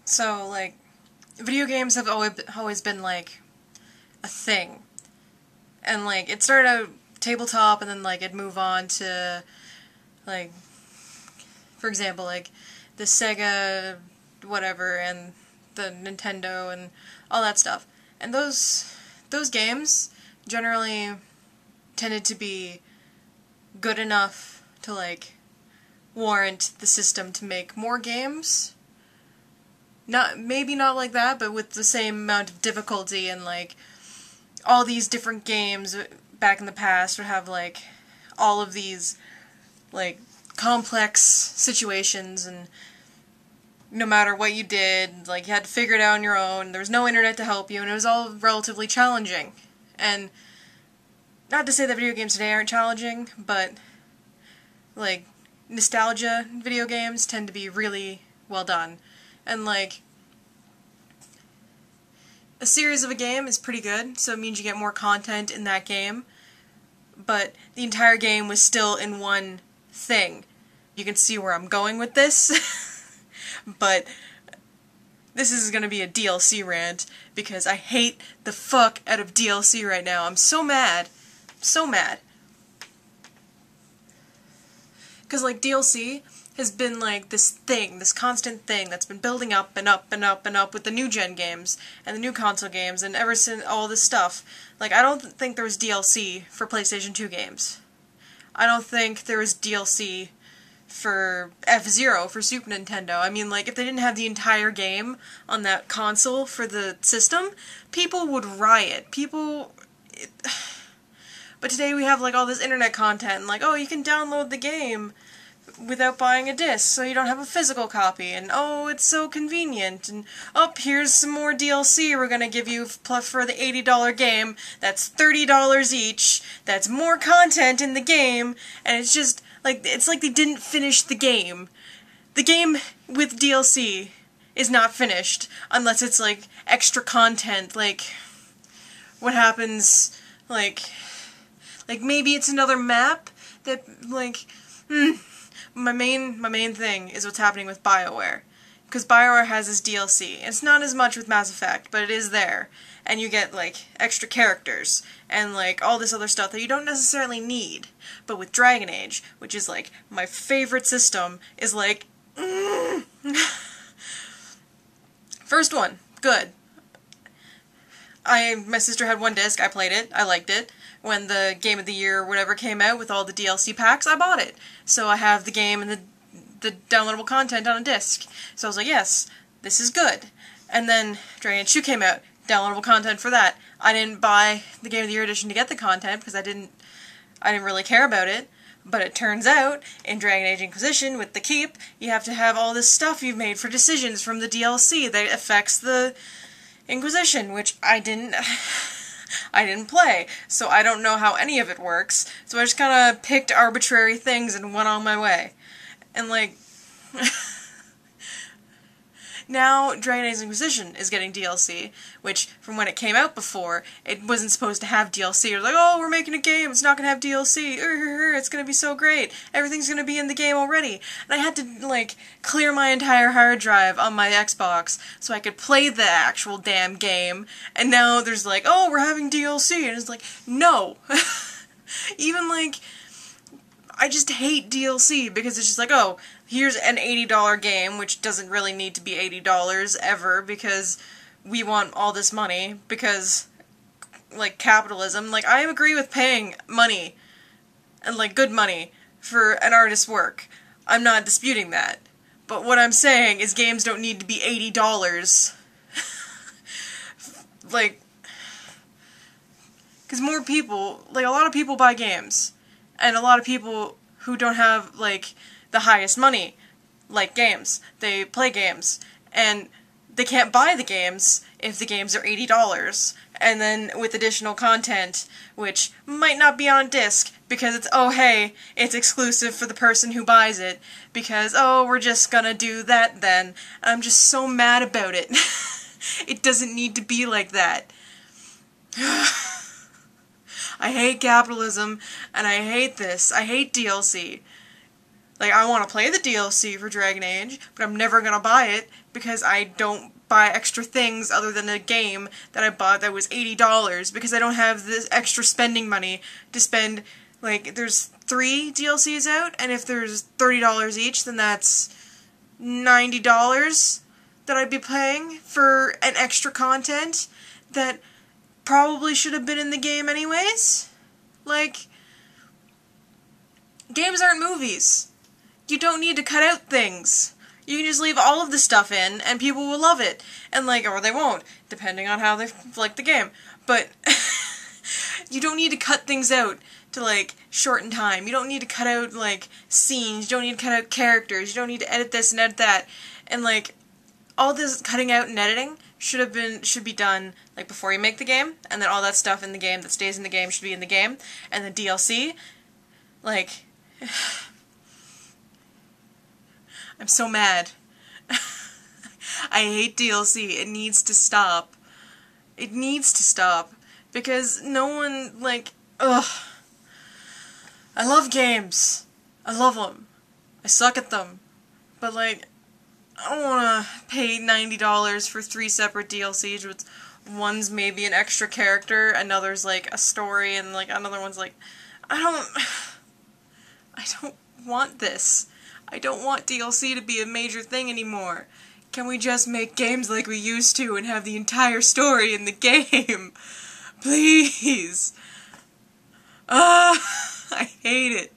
So, like, video games have always been, like, a thing. And, like, it started out tabletop, and then, like, it'd move on to, like, for example, like, the Sega whatever, and the Nintendo, and all that stuff. And those games generally tended to be good enough to, like, warrant the system to make more games. Maybe not like that, but with the same amount of difficulty, and, like, all these different games back in the past would have, like, all of these, like, complex situations, and no matter what you did, like, you had to figure it out on your own, there was no internet to help you, and it was all relatively challenging. And not to say that video games today aren't challenging, but, like, nostalgia video games tend to be really well done. And, like, a series of a game is pretty good, so it means you get more content in that game, but the entire game was still in one thing. You can see where I'm going with this, but this is gonna be a DLC rant, because I hate the fuck out of DLC right now. I'm so mad. So mad. Because, like, DLC has been, like, this thing, this constant thing that's been building up and up and up and up with the new gen games, and the new console games, and ever since all this stuff. Like, I don't think there was DLC for PlayStation 2 games. I don't think there was DLC for F-Zero for Super Nintendo. I mean, like, if they didn't have the entire game on that console for the system, people would riot. But today we have, like, all this internet content, and, like, oh, you can download the game without buying a disc, so you don't have a physical copy, and oh, it's so convenient, and oh, here's some more DLC we're gonna give you for the $80 game, that's $30 each, that's more content in the game, and it's just, like, it's like they didn't finish the game. The game with DLC is not finished, unless it's, like, extra content, like, what happens, like, maybe it's another map that, like, My main thing is what's happening with BioWare. Because BioWare has this DLC. It's not as much with Mass Effect, but it is there. And you get, like, extra characters, and, like, all this other stuff that you don't necessarily need. But with Dragon Age, which is, like, my favorite system, is, like, First one, good. My sister had one disc, I played it, I liked it. When the Game of the Year or whatever came out with all the DLC packs, I bought it. So I have the game and the downloadable content on a disc. So I was like, yes, this is good. And then Dragon Age 2 came out, downloadable content for that. I didn't buy the Game of the Year edition to get the content, because I didn't really care about it. But it turns out, in Dragon Age Inquisition, with the Keep, you have to have all this stuff you've made for decisions from the DLC that affects the Inquisition, which I didn't play, so I don't know how any of it works, so I just kinda picked arbitrary things and went on my way. And, like, now Dragon Age Inquisition is getting DLC, which, from when it came out before, it wasn't supposed to have DLC. It was like, oh, we're making a game, it's not gonna have DLC, it's gonna be so great, everything's gonna be in the game already. And I had to, like, clear my entire hard drive on my Xbox so I could play the actual damn game, and now there's like, oh, we're having DLC, and it's like, no! Even, like, I just hate DLC, because it's just like, oh, here's an $80 game, which doesn't really need to be $80 ever, because we want all this money, because, like, capitalism. Like, I agree with paying money, and, like, good money, for an artist's work. I'm not disputing that. But what I'm saying is games don't need to be $80. Like, because more people, like, a lot of people buy games. And a lot of people who don't have, like, the highest money like games. They play games. And they can't buy the games if the games are $80. And then with additional content, which might not be on disc, because it's, oh hey, it's exclusive for the person who buys it, because, oh, we're just gonna do that then. I'm just so mad about it. It doesn't need to be like that. I hate capitalism, and I hate this. I hate DLC. Like, I want to play the DLC for Dragon Age, but I'm never gonna buy it, because I don't buy extra things other than a game that I bought that was $80, because I don't have this extra spending money to spend. Like, there's 3 DLCs out, and if there's $30 each, then that's $90 that I'd be paying for an extra content that probably should have been in the game anyways. Like, games aren't movies. You don't need to cut out things. You can just leave all of the stuff in, and people will love it. And, like, or they won't, depending on how they like the game. But you don't need to cut things out to, like, shorten time. You don't need to cut out, like, scenes. You don't need to cut out characters. You don't need to edit this and edit that. And, like, all this cutting out and editing should be done, like, before you make the game, and then all that stuff in the game that stays in the game should be in the game. And the DLC, like, I'm so mad. I hate DLC. It needs to stop. It needs to stop. Because no one, like, ugh. I love games. I love them. I suck at them. But, like, I don't want to pay $90 for 3 separate DLCs with one's maybe an extra character, another's, like, a story, and, like, another one's, like, I don't want this. I don't want DLC to be a major thing anymore. Can we just make games like we used to and have the entire story in the game? Please. I hate it.